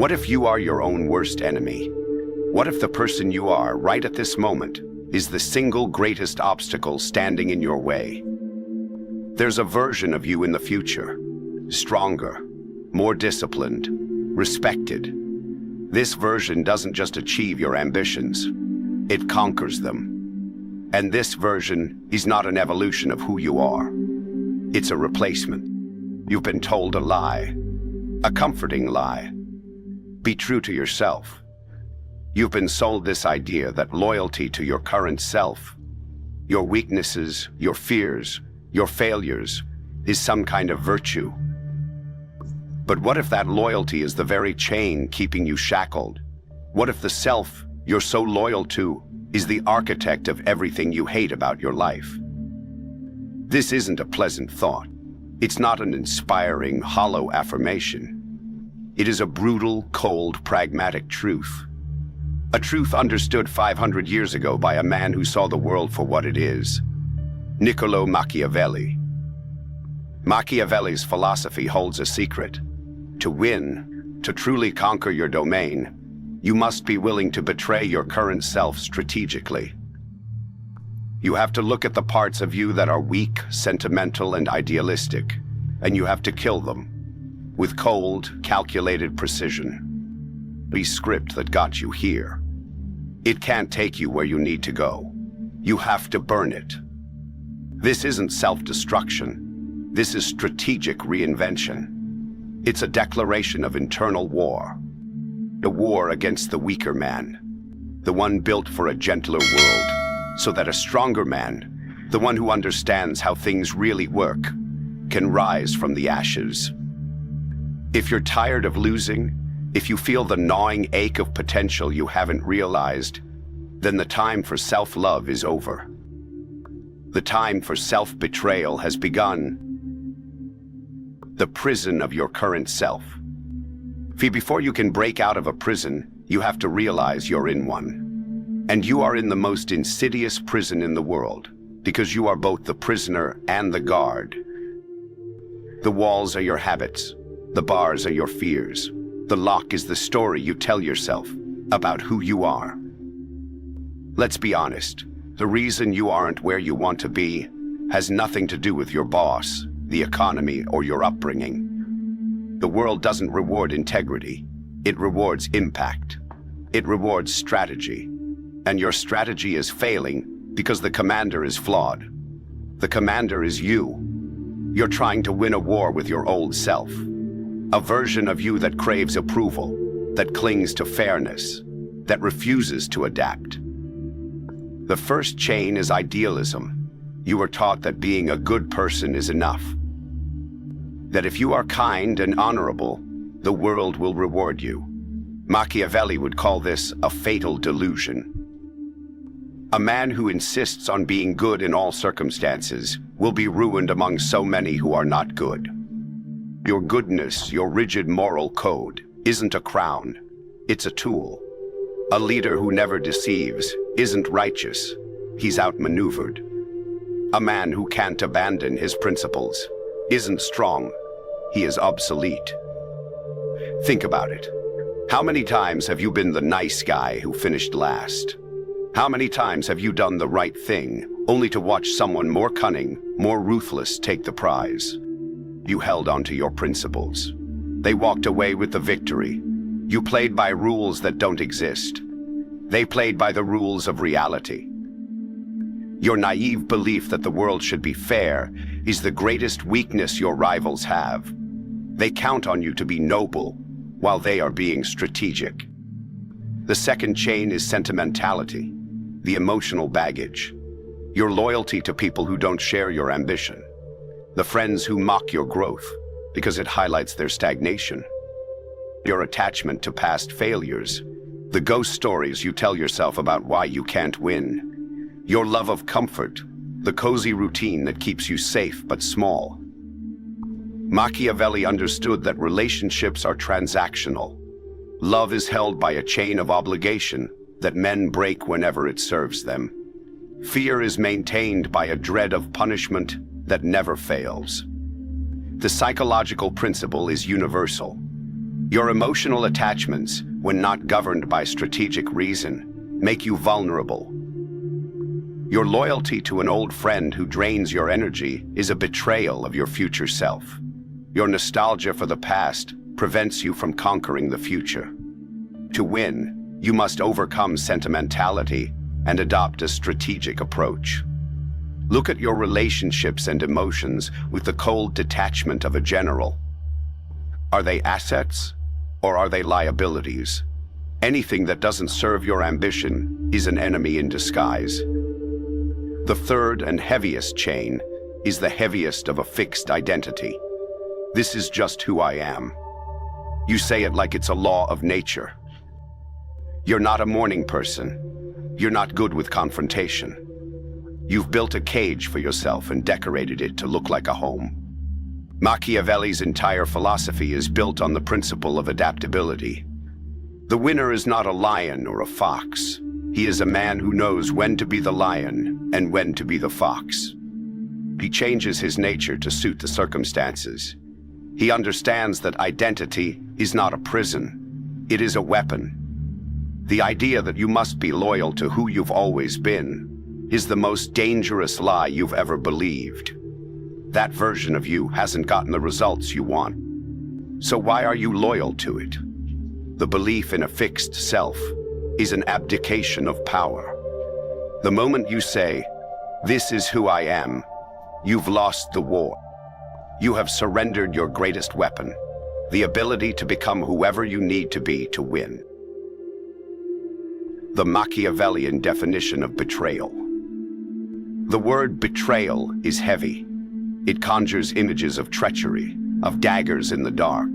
What if you are your own worst enemy? What if the person you are right at this moment is the single greatest obstacle standing in your way? There's a version of you in the future, stronger, more disciplined, respected. This version doesn't just achieve your ambitions, it conquers them. And this version is not an evolution of who you are. It's a replacement. You've been told a lie, a comforting lie. Be true to yourself. You've been sold this idea that loyalty to your current self, your weaknesses, your fears, your failures, is some kind of virtue. But what if that loyalty is the very chain keeping you shackled? What if the self you're so loyal to is the architect of everything you hate about your life? This isn't a pleasant thought. It's not an inspiring, hollow affirmation. It is a brutal, cold, pragmatic truth. A truth understood 500 years ago by a man who saw the world for what it is, Niccolo Machiavelli. Machiavelli's philosophy holds a secret. To win, to truly conquer your domain, you must be willing to betray your current self strategically. You have to look at the parts of you that are weak, sentimental, and idealistic, and you have to kill them with cold, calculated precision. The script that got you here. It can't take you where you need to go. You have to burn it. This isn't self-destruction. This is strategic reinvention. It's a declaration of internal war. A war against the weaker man, the one built for a gentler world, so that a stronger man, the one who understands how things really work, can rise from the ashes. If you're tired of losing, if you feel the gnawing ache of potential you haven't realized, then the time for self-love is over. The time for self-betrayal has begun. The prison of your current self. Before you can break out of a prison, you have to realize you're in one. And you are in the most insidious prison in the world, because you are both the prisoner and the guard. The walls are your habits. The bars are your fears. The lock is the story you tell yourself about who you are. Let's be honest. The reason you aren't where you want to be has nothing to do with your boss, the economy, or your upbringing. The world doesn't reward integrity. It rewards impact. It rewards strategy. And your strategy is failing because the commander is flawed. The commander is you. You're trying to win a war with your old self. A version of you that craves approval, that clings to fairness, that refuses to adapt. The first chain is idealism. You were taught that being a good person is enough. That if you are kind and honorable, the world will reward you. Machiavelli would call this a fatal delusion. A man who insists on being good in all circumstances will be ruined among so many who are not good. Your goodness, your rigid moral code, isn't a crown, it's a tool. A leader who never deceives isn't righteous, he's outmaneuvered. A man who can't abandon his principles isn't strong, he is obsolete. Think about it. How many times have you been the nice guy who finished last? How many times have you done the right thing, only to watch someone more cunning, more ruthless take the prize? You held onto your principles. They walked away with the victory. You played by rules that don't exist. They played by the rules of reality. Your naive belief that the world should be fair is the greatest weakness your rivals have. They count on you to be noble, while they are being strategic. The second chain is sentimentality, the emotional baggage. Your loyalty to people who don't share your ambition. The friends who mock your growth because it highlights their stagnation. Your attachment to past failures. The ghost stories you tell yourself about why you can't win. Your love of comfort. The cozy routine that keeps you safe but small. Machiavelli understood that relationships are transactional. Love is held by a chain of obligation that men break whenever it serves them. Fear is maintained by a dread of punishment that never fails. The psychological principle is universal. Your emotional attachments, when not governed by strategic reason, make you vulnerable. Your loyalty to an old friend who drains your energy is a betrayal of your future self. Your nostalgia for the past prevents you from conquering the future. To win, you must overcome sentimentality and adopt a strategic approach. Look at your relationships and emotions with the cold detachment of a general. Are they assets or are they liabilities? Anything that doesn't serve your ambition is an enemy in disguise. The third and heaviest chain is the heaviest of a fixed identity. This is just who I am. You say it like it's a law of nature. You're not a morning person. You're not good with confrontation. You've built a cage for yourself and decorated it to look like a home. Machiavelli's entire philosophy is built on the principle of adaptability. The winner is not a lion or a fox. He is a man who knows when to be the lion and when to be the fox. He changes his nature to suit the circumstances. He understands that identity is not a prison. It is a weapon. The idea that you must be loyal to who you've always been is the most dangerous lie you've ever believed. That version of you hasn't gotten the results you want. So why are you loyal to it? The belief in a fixed self is an abdication of power. The moment you say, "This is who I am," you've lost the war. You have surrendered your greatest weapon, the ability to become whoever you need to be to win. The Machiavellian definition of betrayal. The word betrayal is heavy. It conjures images of treachery, of daggers in the dark.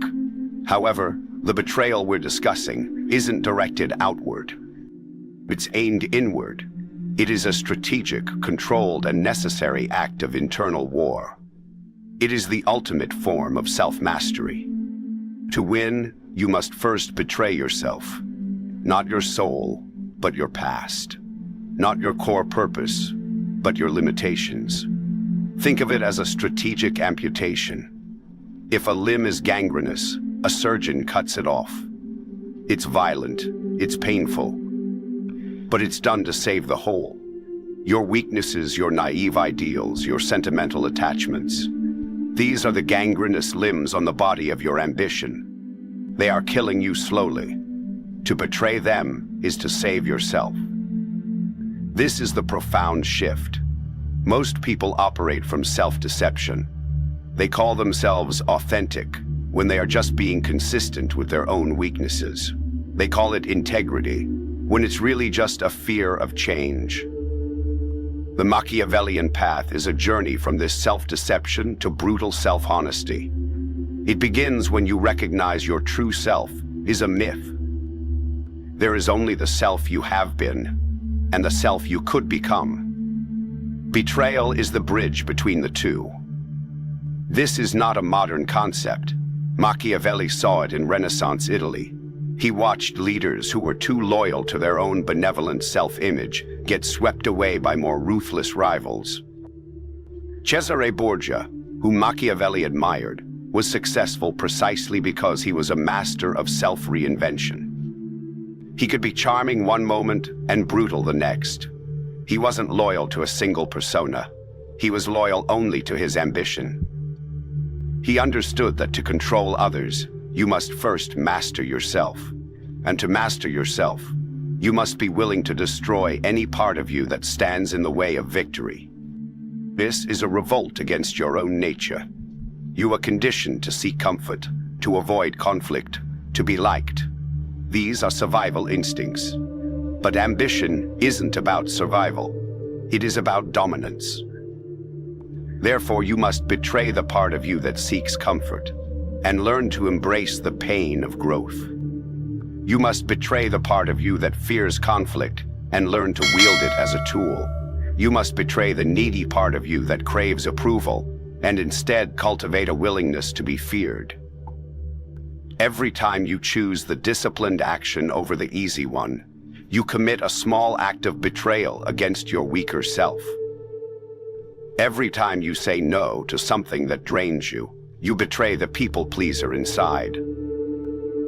However, the betrayal we're discussing isn't directed outward. It's aimed inward. It is a strategic, controlled, and necessary act of internal war. It is the ultimate form of self-mastery. To win, you must first betray yourself. Not your soul, but your past. Not your core purpose, but your limitations. Think of it as a strategic amputation. If a limb is gangrenous, a surgeon cuts it off. It's violent, it's painful, but it's done to save the whole. Your weaknesses, your naive ideals, your sentimental attachments. These are the gangrenous limbs on the body of your ambition. They are killing you slowly. To betray them is to save yourself. This is the profound shift. Most people operate from self-deception. They call themselves authentic when they are just being consistent with their own weaknesses. They call it integrity when it's really just a fear of change. The Machiavellian path is a journey from this self-deception to brutal self-honesty. It begins when you recognize your true self is a myth. There is only the self you have been and the self you could become. Betrayal is the bridge between the two. This is not a modern concept. Machiavelli saw it in Renaissance Italy. He watched leaders who were too loyal to their own benevolent self-image get swept away by more ruthless rivals. Cesare Borgia, whom Machiavelli admired, was successful precisely because he was a master of self-reinvention. He could be charming one moment and brutal the next. He wasn't loyal to a single persona. He was loyal only to his ambition. He understood that to control others, you must first master yourself. And to master yourself, you must be willing to destroy any part of you that stands in the way of victory. This is a revolt against your own nature. You are conditioned to seek comfort, to avoid conflict, to be liked. These are survival instincts. But ambition isn't about survival. It is about dominance. Therefore, you must betray the part of you that seeks comfort and learn to embrace the pain of growth. You must betray the part of you that fears conflict and learn to wield it as a tool. You must betray the needy part of you that craves approval and instead cultivate a willingness to be feared. Every time you choose the disciplined action over the easy one, you commit a small act of betrayal against your weaker self. Every time you say no to something that drains you, you betray the people-pleaser inside.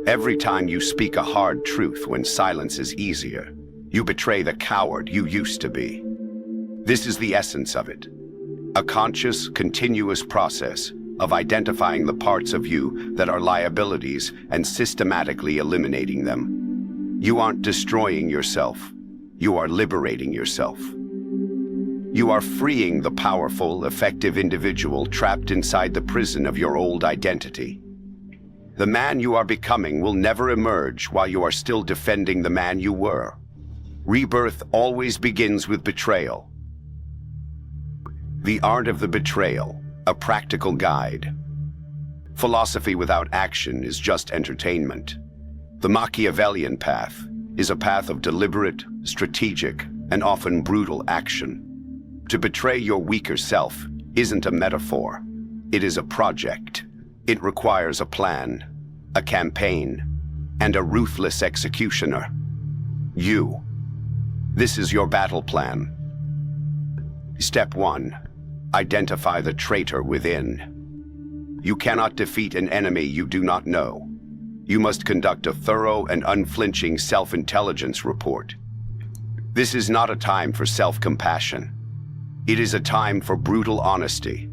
Every time you speak a hard truth when silence is easier, you betray the coward you used to be. This is the essence of it. A conscious, continuous process of identifying the parts of you that are liabilities and systematically eliminating them. You aren't destroying yourself. You are liberating yourself. You are freeing the powerful, effective individual trapped inside the prison of your old identity. The man you are becoming will never emerge while you are still defending the man you were. Rebirth always begins with betrayal. The Art of the Betrayal, a practical guide. Philosophy without action is just entertainment. The Machiavellian path is a path of deliberate, strategic, and often brutal action. To betray your weaker self isn't a metaphor. It is a project. It requires a plan, a campaign, and a ruthless executioner. You. This is your battle plan. Step 1. Identify the traitor within. You cannot defeat an enemy you do not know. You must conduct a thorough and unflinching self-intelligence report. This is not a time for self-compassion. It is a time for brutal honesty.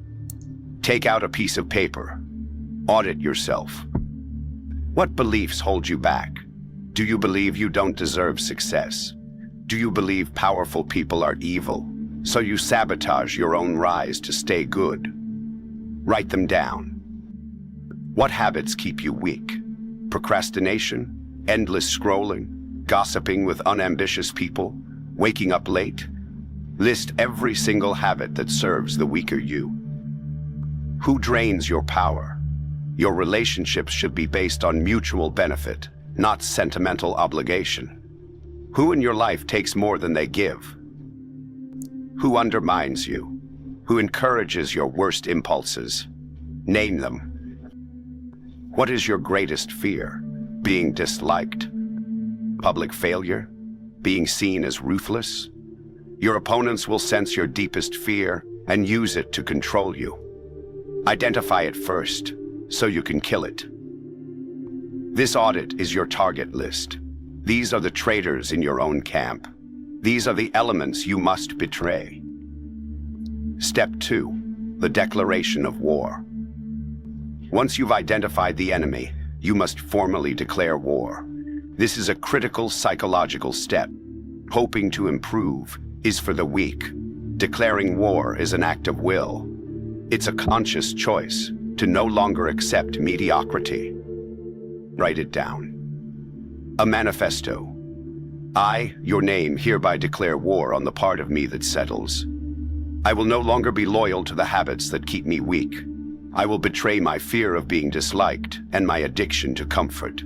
Take out a piece of paper. Audit yourself. What beliefs hold you back? Do you believe you don't deserve success? Do you believe powerful people are evil, so you sabotage your own rise to stay good? Write them down. What habits keep you weak? Procrastination, endless scrolling, gossiping with unambitious people, waking up late? List every single habit that serves the weaker you. Who drains your power? Your relationships should be based on mutual benefit, not sentimental obligation. Who in your life takes more than they give? Who undermines you? Who encourages your worst impulses? Name them. What is your greatest fear? Being disliked? Public failure? Being seen as ruthless? Your opponents will sense your deepest fear and use it to control you. Identify it first, so you can kill it. This audit is your target list. These are the traitors in your own camp. These are the elements you must betray. Step 2. The declaration of war. Once you've identified the enemy, you must formally declare war. This is a critical psychological step. Hoping to improve is for the weak. Declaring war is an act of will. It's a conscious choice to no longer accept mediocrity. Write it down. A manifesto. I, your name, hereby declare war on the part of me that settles. I will no longer be loyal to the habits that keep me weak. I will betray my fear of being disliked and my addiction to comfort.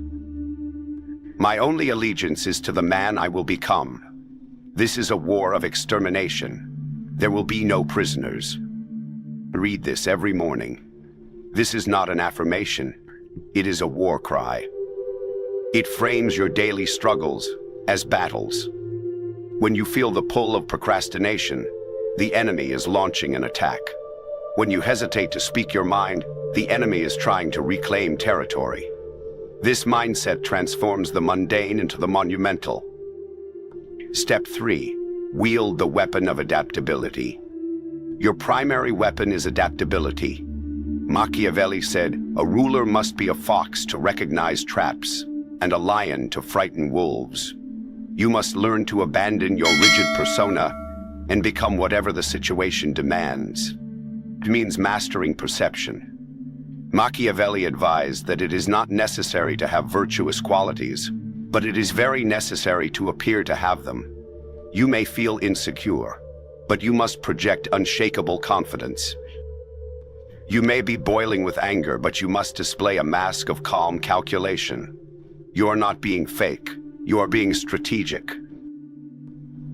My only allegiance is to the man I will become. This is a war of extermination. There will be no prisoners. Read this every morning. This is not an affirmation. It is a war cry. It frames your daily struggles as battles. When you feel the pull of procrastination, the enemy is launching an attack. When you hesitate to speak your mind, the enemy is trying to reclaim territory. This mindset transforms the mundane into the monumental. Step 3. Wield the weapon of adaptability. Your primary weapon is adaptability. Machiavelli said, "A ruler must be a fox to recognize traps, and a lion to frighten wolves." You must learn to abandon your rigid persona and become whatever the situation demands. It means mastering perception. Machiavelli advised that it is not necessary to have virtuous qualities, but it is very necessary to appear to have them. You may feel insecure, but you must project unshakable confidence. You may be boiling with anger, but you must display a mask of calm calculation. You are not being fake. You are being strategic.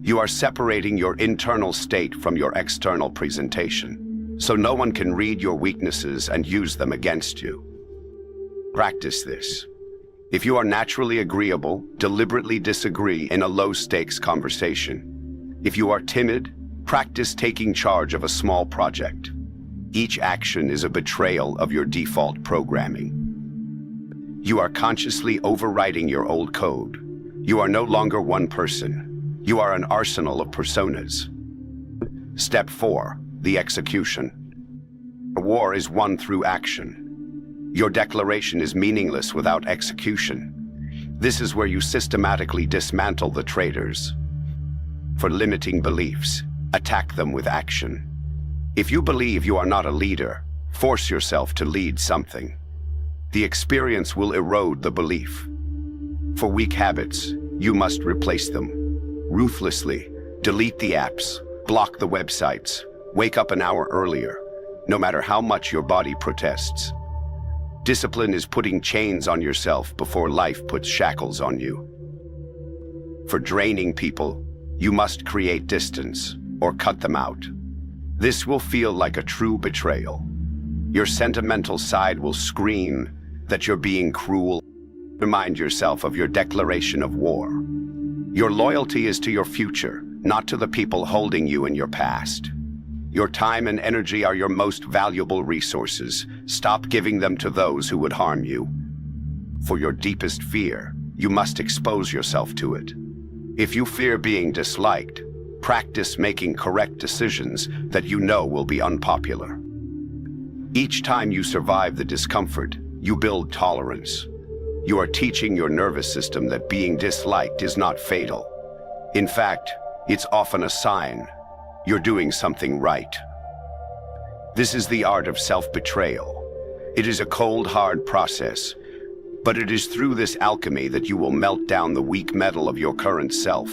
You are separating your internal state from your external presentation, so no one can read your weaknesses and use them against you. Practice this. If you are naturally agreeable, deliberately disagree in a low-stakes conversation. If you are timid, practice taking charge of a small project. Each action is a betrayal of your default programming. You are consciously overriding your old code. You are no longer one person. You are an arsenal of personas. Step 4. The execution. A war is won through action. Your declaration is meaningless without execution. This is where you systematically dismantle the traitors. For limiting beliefs, attack them with action. If you believe you are not a leader, force yourself to lead something. The experience will erode the belief. For weak habits, you must replace them. Ruthlessly, delete the apps, block the websites, wake up an hour earlier, no matter how much your body protests. Discipline is putting chains on yourself before life puts shackles on you. For draining people, you must create distance or cut them out. This will feel like a true betrayal. Your sentimental side will scream that you're being cruel. Remind yourself of your declaration of war. Your loyalty is to your future, not to the people holding you in your past. Your time and energy are your most valuable resources. Stop giving them to those who would harm you. For your deepest fear, you must expose yourself to it. If you fear being disliked, practice making correct decisions that you know will be unpopular. Each time you survive the discomfort, you build tolerance. You are teaching your nervous system that being disliked is not fatal. In fact, it's often a sign you're doing something right. This is the art of self-betrayal. It is a cold, hard process, but it is through this alchemy that you will melt down the weak metal of your current self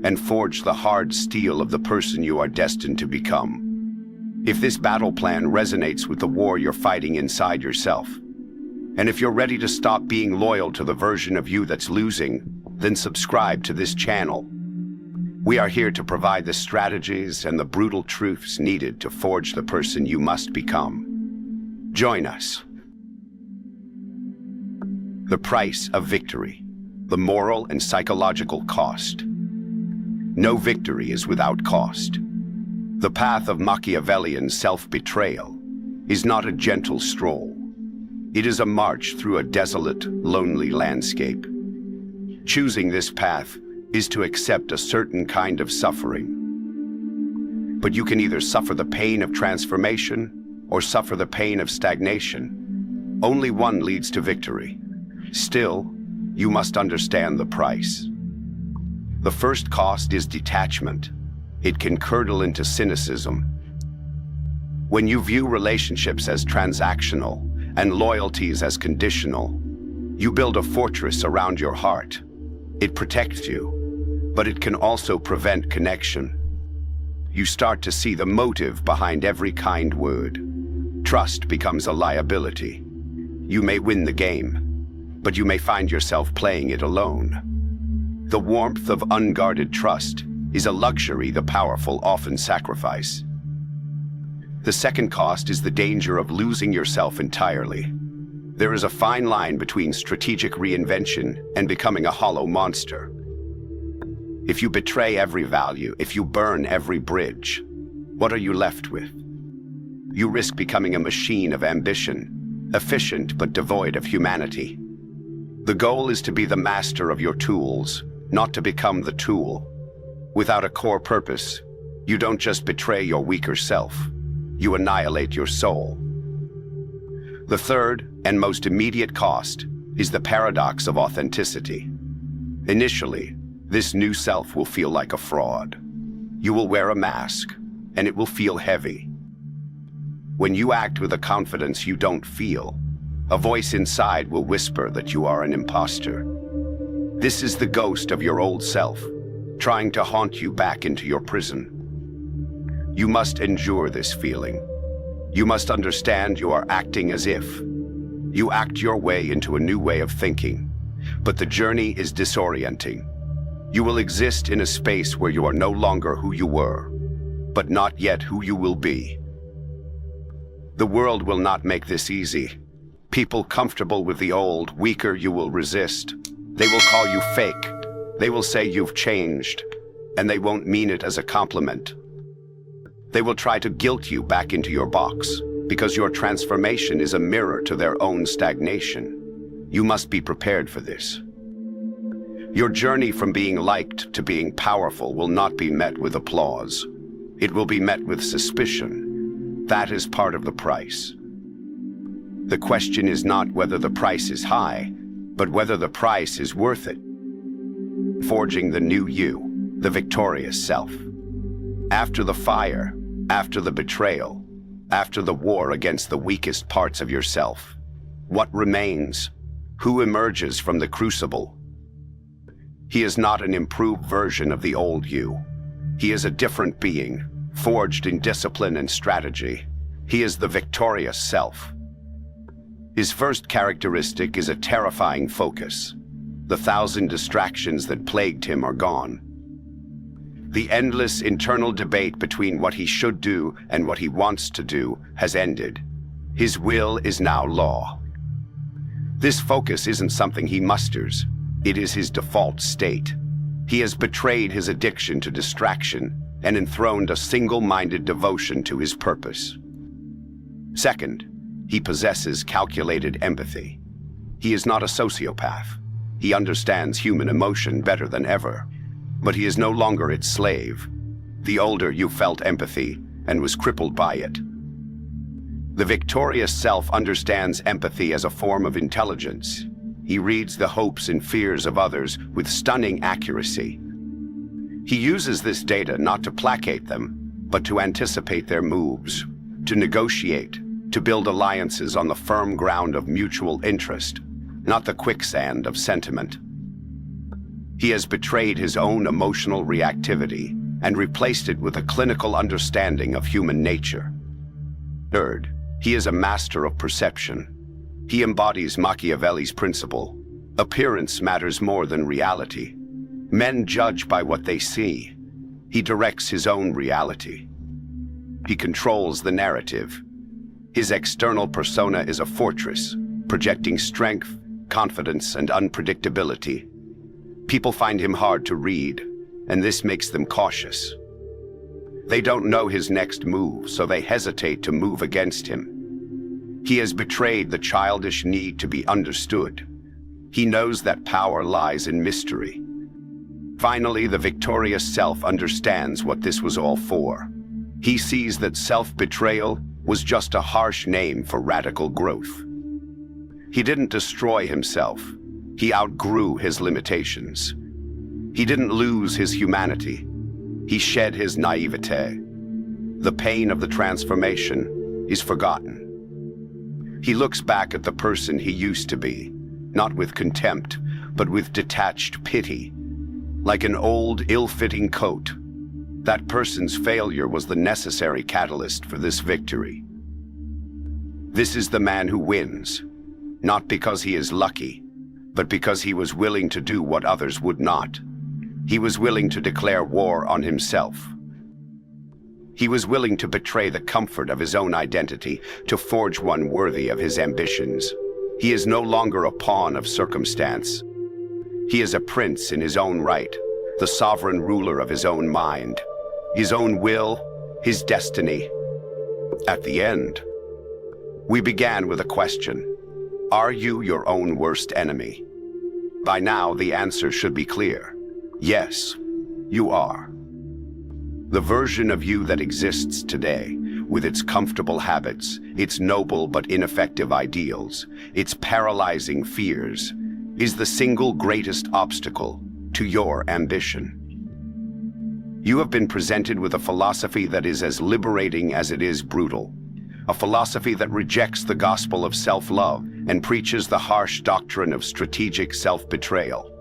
and forge the hard steel of the person you are destined to become. If this battle plan resonates with the war you're fighting inside yourself, and if you're ready to stop being loyal to the version of you that's losing, then subscribe to this channel. We are here to provide the strategies and the brutal truths needed to forge the person you must become. Join us. The price of victory, the moral and psychological cost. No victory is without cost. The path of Machiavellian self-betrayal is not a gentle stroll. It is a march through a desolate, lonely landscape. Choosing this path is to accept a certain kind of suffering. But you can either suffer the pain of transformation or suffer the pain of stagnation. Only one leads to victory. Still, you must understand the price. The first cost is detachment. It can curdle into cynicism. When you view relationships as transactional and loyalties as conditional, you build a fortress around your heart. It protects you, but it can also prevent connection. You start to see the motive behind every kind word. Trust becomes a liability. You may win the game, but you may find yourself playing it alone. The warmth of unguarded trust is a luxury the powerful often sacrifice. The second cost is the danger of losing yourself entirely. There is a fine line between strategic reinvention and becoming a hollow monster. If you betray every value, if you burn every bridge, what are you left with? You risk becoming a machine of ambition, efficient but devoid of humanity. The goal is to be the master of your tools, not to become the tool. Without a core purpose, you don't just betray your weaker self, you annihilate your soul. The third and most immediate cost is the paradox of authenticity. Initially, this new self will feel like a fraud. You will wear a mask, and it will feel heavy. When you act with a confidence you don't feel, a voice inside will whisper that you are an imposter. This is the ghost of your old self, trying to haunt you back into your prison. You must endure this feeling. You must understand you are acting as if. You act your way into a new way of thinking, but the journey is disorienting. You will exist in a space where you are no longer who you were, but not yet who you will be. The world will not make this easy. People comfortable with the old, weaker you will resist. They will call you fake. They will say you've changed, and they won't mean it as a compliment. They will try to guilt you back into your box, because your transformation is a mirror to their own stagnation. You must be prepared for this. Your journey from being liked to being powerful will not be met with applause. It will be met with suspicion. That is part of the price. The question is not whether the price is high, but whether the price is worth it. Forging the new you, the victorious self. After the fire, after the betrayal, after the war against the weakest parts of yourself, what remains? Who emerges from the crucible? He is not an improved version of the old you. He is a different being, forged in discipline and strategy. He is the victorious self. His first characteristic is a terrifying focus. The 1,000 distractions that plagued him are gone. The endless internal debate between what he should do and what he wants to do has ended. His will is now law. This focus isn't something he musters. It is his default state. He has betrayed his addiction to distraction and enthroned a single-minded devotion to his purpose. Second, he possesses calculated empathy. He is not a sociopath. He understands human emotion better than ever, but he is no longer its slave. The older you felt empathy and was crippled by it. The victorious self understands empathy as a form of intelligence. He reads the hopes and fears of others with stunning accuracy. He uses this data not to placate them, but to anticipate their moves, to negotiate, to build alliances on the firm ground of mutual interest, not the quicksand of sentiment. He has betrayed his own emotional reactivity and replaced it with a clinical understanding of human nature. Third, he is a master of perception. He embodies Machiavelli's principle. Appearance matters more than reality. Men judge by what they see. He directs his own reality. He controls the narrative. His external persona is a fortress, projecting strength, confidence, and unpredictability. People find him hard to read, and this makes them cautious. They don't know his next move, so they hesitate to move against him. He has betrayed the childish need to be understood. He knows that power lies in mystery. Finally, the victorious self understands what this was all for. He sees that self-betrayal was just a harsh name for radical growth. He didn't destroy himself. He outgrew his limitations. He didn't lose his humanity. He shed his naivete. The pain of the transformation is forgotten. He looks back at the person he used to be, not with contempt, but with detached pity. Like an old, ill-fitting coat, that person's failure was the necessary catalyst for this victory. This is the man who wins, not because he is lucky, but because he was willing to do what others would not. He was willing to declare war on himself. He was willing to betray the comfort of his own identity to forge one worthy of his ambitions. He is no longer a pawn of circumstance. He is a prince in his own right, the sovereign ruler of his own mind, his own will, his destiny. At the end, we began with a question. Are you your own worst enemy? By now, the answer should be clear. Yes, you are. The version of you that exists today, with its comfortable habits, its noble but ineffective ideals, its paralyzing fears, is the single greatest obstacle to your ambition. You have been presented with a philosophy that is as liberating as it is brutal, a philosophy that rejects the gospel of self-love and preaches the harsh doctrine of strategic self-betrayal.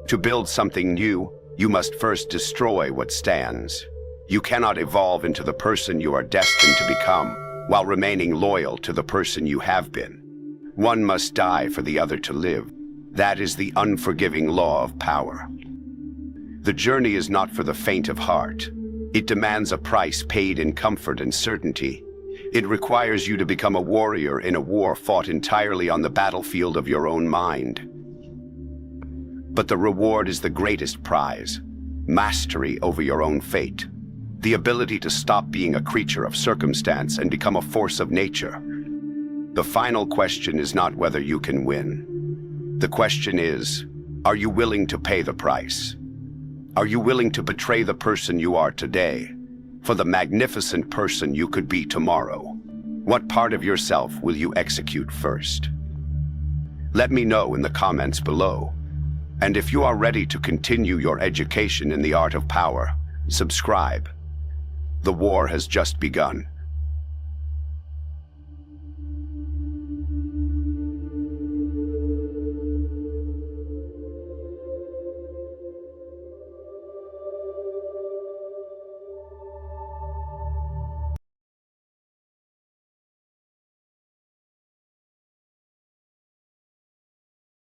To build something new, you must first destroy what stands. You cannot evolve into the person you are destined to become while remaining loyal to the person you have been. One must die for the other to live. That is the unforgiving law of power. The journey is not for the faint of heart. It demands a price paid in comfort and certainty. It requires you to become a warrior in a war fought entirely on the battlefield of your own mind. But the reward is the greatest prize: mastery over your own fate. The ability to stop being a creature of circumstance and become a force of nature. The final question is not whether you can win. The question is, are you willing to pay the price? Are you willing to betray the person you are today for the magnificent person you could be tomorrow? What part of yourself will you execute first? Let me know in the comments below. And if you are ready to continue your education in the art of power, subscribe. The war has just begun.